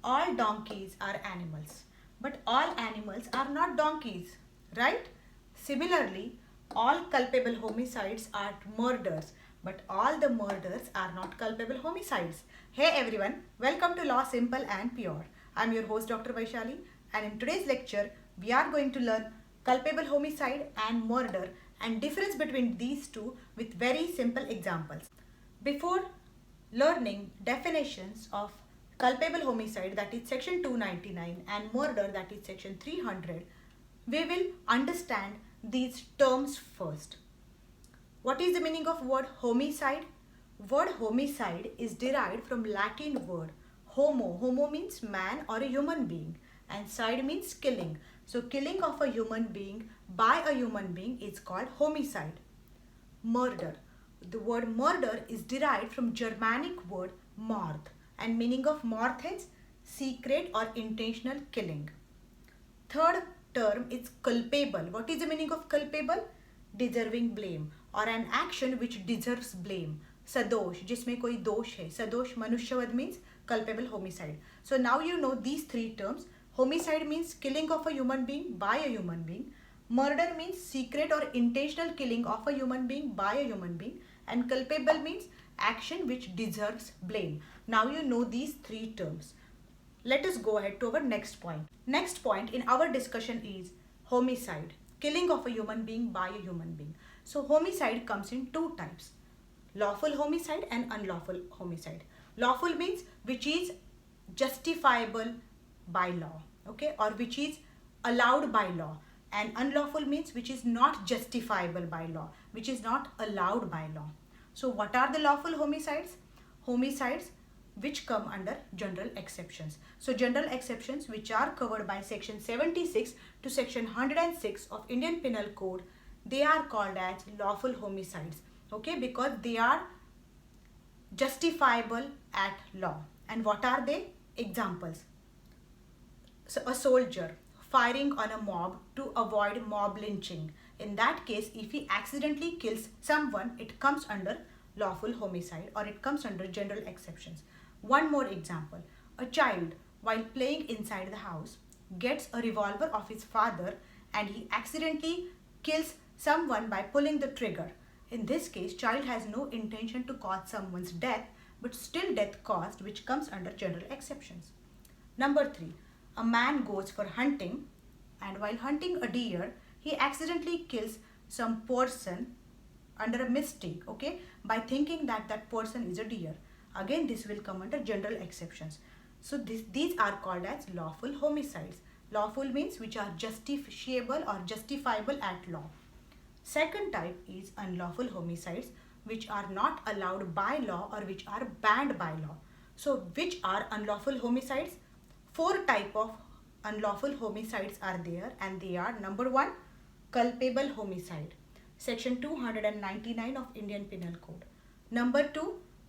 all donkeys are animals, but all animals are not donkeys, right? Similarly, all culpable homicides are murders, but all the murders are not culpable homicides. Hey everyone, welcome to Law Simple and Pure. I'm your host Dr. Vaishali, and in today's lecture, we are going to learn culpable homicide and murder and difference between these two with very simple examples. Before learning definitions of culpable homicide, that is section 299, and murder, that is section 300, we will understand these terms first. What is the meaning of word homicide? Word homicide is derived from Latin word homo. Homo means man or a human being, and side means killing. So killing of a human being by a human being is called homicide. Murder. The word murder is derived from Germanic word mord, and meaning of mord is secret or intentional killing. Third term is culpable. What is the meaning of culpable? Deserving blame or an action which deserves blame. सदोष, जिसमें कोई दोष है. सदोष मनुष्यवध means culpable homicide. So now you know these three terms. Homicide means killing of a human being by a human being. Murder means secret or intentional killing of a human being by a human being. And culpable means action which deserves blame. Now you know these three terms. Let us go ahead to our next point. Next point in our discussion is homicide, killing of a human being by a human being. So homicide comes in two types: lawful homicide and unlawful homicide. Lawful means which is justifiable by law, okay, or which is allowed by law. And unlawful means which is not justifiable by law, which is not allowed by law. So what are the lawful homicides? Homicides which come under general exceptions. So general exceptions which are covered by section 76 to section 106 of Indian Penal Code, they are called as lawful homicides, okay, because they are justifiable at law. And what are they? Examples: so a soldier firing on a mob to avoid mob lynching. In that case, if he accidentally kills someone, it comes under lawful homicide or it comes under general exceptions. One more example: a child, while playing inside the house, gets a revolver of his father and he accidentally kills someone by pulling the trigger. In this case, child has no intention to cause someone's death, but still death caused, which comes under general exceptions. Number 3, a man goes for hunting, and while hunting a deer, he accidentally kills some person under a mistake, okay, by thinking that that person is a deer. Again, this will come under general exceptions. So these are called as lawful homicides. Lawful means which are justiciable or justifiable at law. Second type is unlawful homicides, which are not allowed by law or which are banned by law. So which are unlawful homicides? 4 type of unlawful homicides are there, and they are: number 1, culpable homicide, section 299 of Indian Penal Code. Number 2,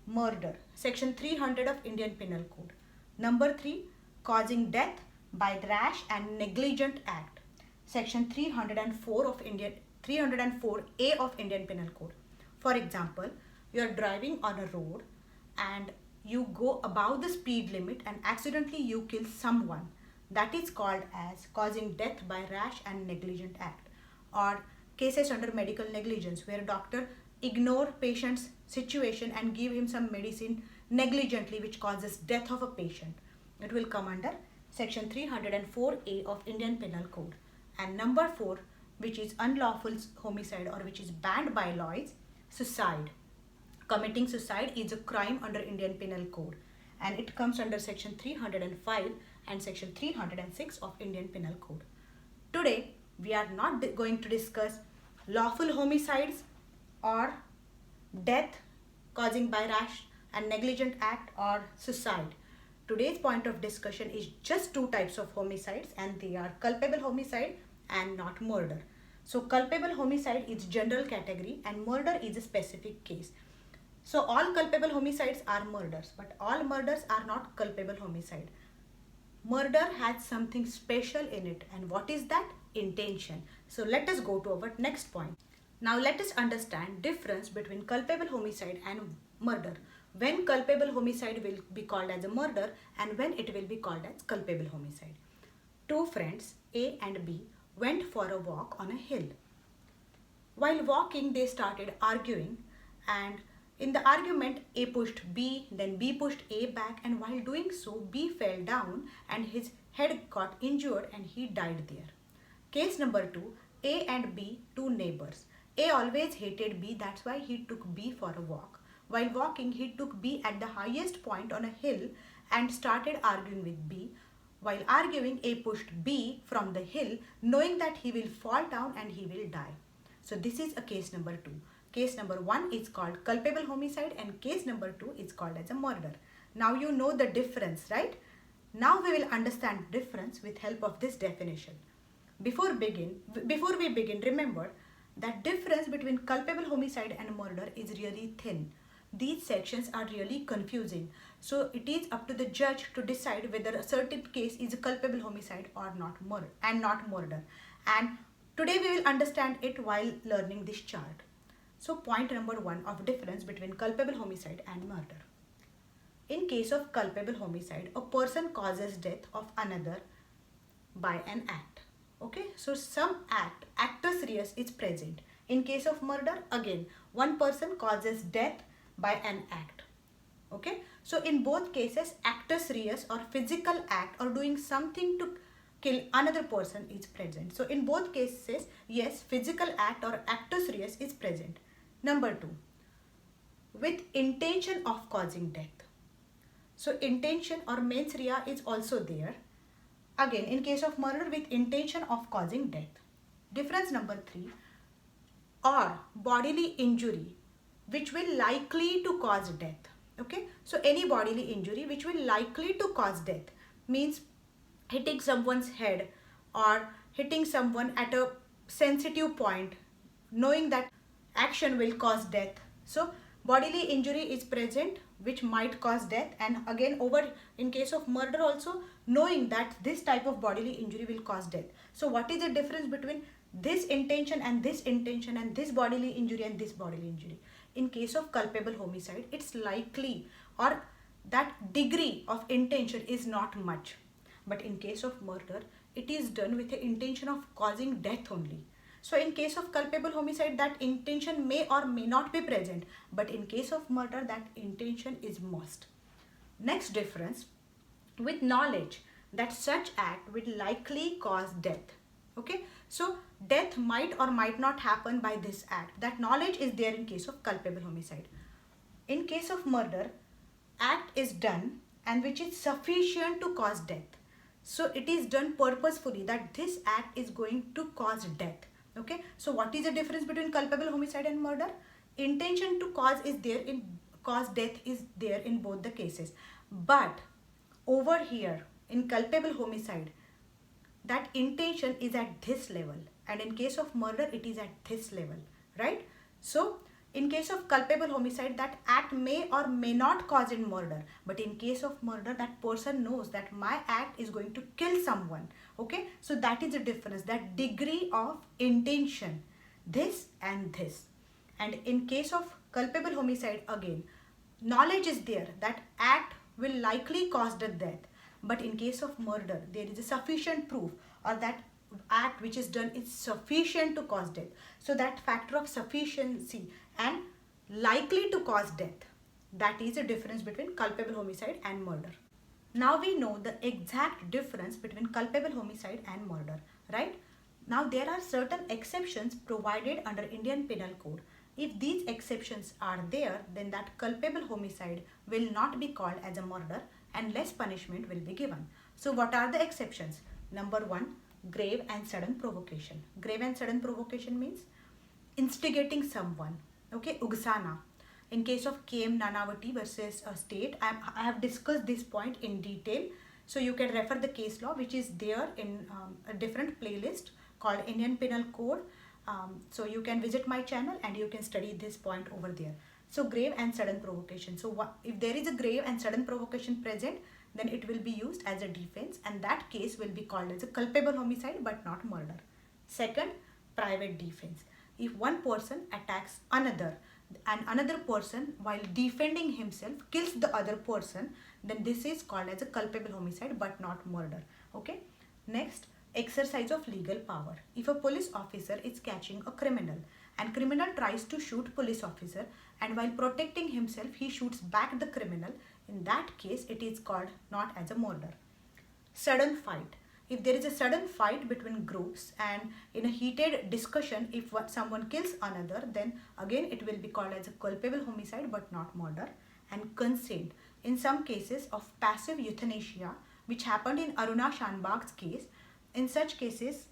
murder, section 300 of Indian Penal Code. Number 3, causing death by rash and negligent act, section 304 of 304A of Indian Penal Code. For example, you are driving on a road and you go above the speed limit and accidentally you kill someone. That is called as causing death by rash and negligent act. Or cases under medical negligence, where doctor ignore patient's situation and give him some medicine negligently, which causes death of a patient. It will come under section 304A of Indian Penal Code. And number 4, which is unlawful homicide or which is banned by law, is suicide. Committing suicide is a crime under Indian Penal Code, and it comes under section 305 and section 306 of Indian Penal Code. Today, we are not going to discuss lawful homicides or death causing by rash and negligent act or suicide. Today's point of discussion is just 2 types of homicides, and they are culpable homicide and not murder. So culpable homicide is general category and murder is a specific case. So all culpable homicides are murders, but all murders are not culpable homicide. Murder has something special in it, and what is that? Intention. So let us go to our next point. Now let us understand difference between culpable homicide and murder. when culpable homicide will be called as a murder and when it will be called as culpable homicide. Two friends, A and B, went for a walk on a hill. While walking, they started arguing, and in the argument, A pushed B, then B pushed A back, and while doing so, B fell down and his head got injured and he died there. Case number 2, A and B, two neighbors. A always hated B, that's why he took B for a walk. While walking, he took B at the highest point on a hill and started arguing with B. While arguing, A pushed B from the hill, knowing that he will fall down and he will die. So this is a case number 2. Case number 1 is called culpable homicide and case number 2 is called as a murder. Now you know the difference, right? Now we will understand difference with help of this definition. Before we begin, remember that difference between culpable homicide and murder is really thin. These sections are really confusing. So it is up to the judge to decide whether a certain case is a culpable homicide or not murder. And today we will understand it while learning this chart. So point number 1 of difference between culpable homicide and murder. In case of culpable homicide, a person causes death of another by an act. Okay, so some actus reus is present. In case of murder, again, one person causes death by an act. Okay, so in both cases, actus reus or physical act or doing something to kill another person is present. So in both cases, yes, physical act or actus reus is present. Number 2, with intention of causing death. So intention or mens rea is also there. Again, in case of murder, with intention of causing death. Difference number 3, or bodily injury which will likely to cause death. Okay, so any bodily injury which will likely to cause death means hitting someone's head or hitting someone at a sensitive point, knowing that action will cause death. So bodily injury is present which might cause death, and again over in case of murder also, knowing that this type of bodily injury will cause death. So what is the difference between this intention and this intention and this bodily injury and this bodily injury? In case of culpable homicide, it's likely or that degree of intention is not much. But in case of murder, it is done with the intention of causing death only. So in case of culpable homicide, that intention may or may not be present. But in case of murder, that intention is must. Next difference, with knowledge that such act will likely cause death. Okay, so death might or might not happen by this act. That knowledge is there in case of culpable homicide. In case of murder, act is done and which is sufficient to cause death. So it is done purposefully that this act is going to cause death. Okay, so what is the difference between culpable homicide and murder? Intention to cause death is there in both the cases. But over here in culpable homicide, that intention is at this level, and in case of murder it is at this level, right? So in case of culpable homicide, that act may or may not cause in murder, but in case of murder, that person knows that my act is going to kill someone. Okay, so that is the difference, that degree of intention, this and this. And in case of culpable homicide, again, knowledge is there that act will likely cause the death, but in case of murder, there is a sufficient proof or that act which is done is sufficient to cause death. So that factor of sufficiency and likely to cause death, that is the difference between culpable homicide and murder. Now we know the exact difference between culpable homicide and murder, right? Now there are certain exceptions provided under Indian Penal Code. If these exceptions are there, then that culpable homicide will not be called as a murder and less punishment will be given. So what are the exceptions? Number 1, grave and sudden provocation. Grave and sudden provocation means instigating someone. Okay, ugsana. In case of KM Nanavati versus state, I have discussed this point in detail. So you can refer the case law which is there in a different playlist called Indian Penal Code. So you can visit my channel and you can study this point over there. So grave and sudden provocation. So if there is a grave and sudden provocation present, then it will be used as a defense and that case will be called as a culpable homicide but not murder. Second, private defense. If one person attacks another, and another person while defending himself kills the other person, then this is called as a culpable homicide but not murder. Okay. Next, exercise of legal power. If a police officer is catching a criminal and criminal tries to shoot police officer, and while protecting himself he shoots back the criminal, in that case it is called not as a murder. Sudden fight. If there is a sudden fight between groups and in a heated discussion, if someone kills another, then again it will be called as a culpable homicide but not murder. And consent. In some cases of passive euthanasia, which happened in Aruna Shanbag's case, in such cases,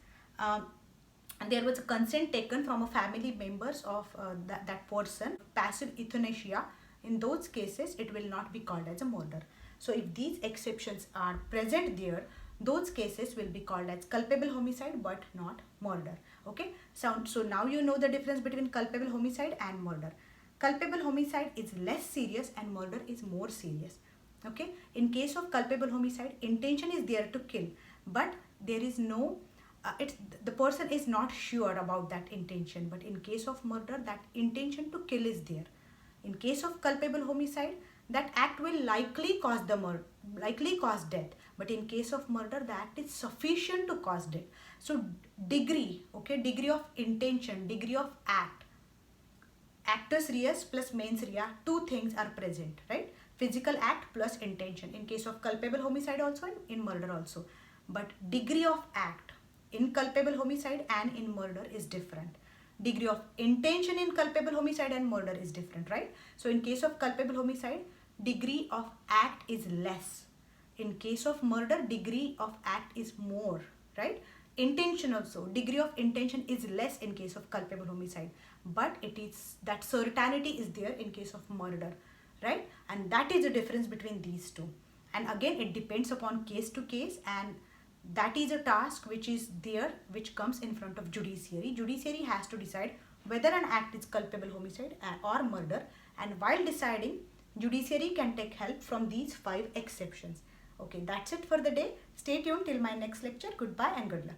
there was a consent taken from a family members of that person. Passive euthanasia, in those cases it will not be called as a murder. So if these exceptions are present there, those cases will be called as culpable homicide but not murder. Okay, so now you know the difference between culpable homicide and murder. Culpable homicide is less serious and murder is more serious. Okay, in case of culpable homicide, intention is there to kill, but there is no the person is not sure about that intention. But in case of murder, that intention to kill is there. In case of culpable homicide, that act will likely cause death, but in case of murder, the act is sufficient to cause death. So degree, okay, degree of intention, degree of act, actus reus plus mens rea, two things are present, right? Physical act plus intention in case of culpable homicide also and in murder also. But degree of act in culpable homicide and in murder is different. Degree of intention in culpable homicide and murder is different, right? So in case of culpable homicide, degree of act is less. In case of murder, degree of act is more, right? Intention also, degree of intention is less in case of culpable homicide, but it is that certainty is there in case of murder, right? And that is the difference between these two. And again, it depends upon case to case, and that is a task which is there, which comes in front of judiciary. Judiciary has to decide whether an act is culpable homicide or murder, and while deciding, judiciary can take help from these 5 exceptions. Okay, that's it for the day. Stay tuned till my next lecture. Goodbye and good luck.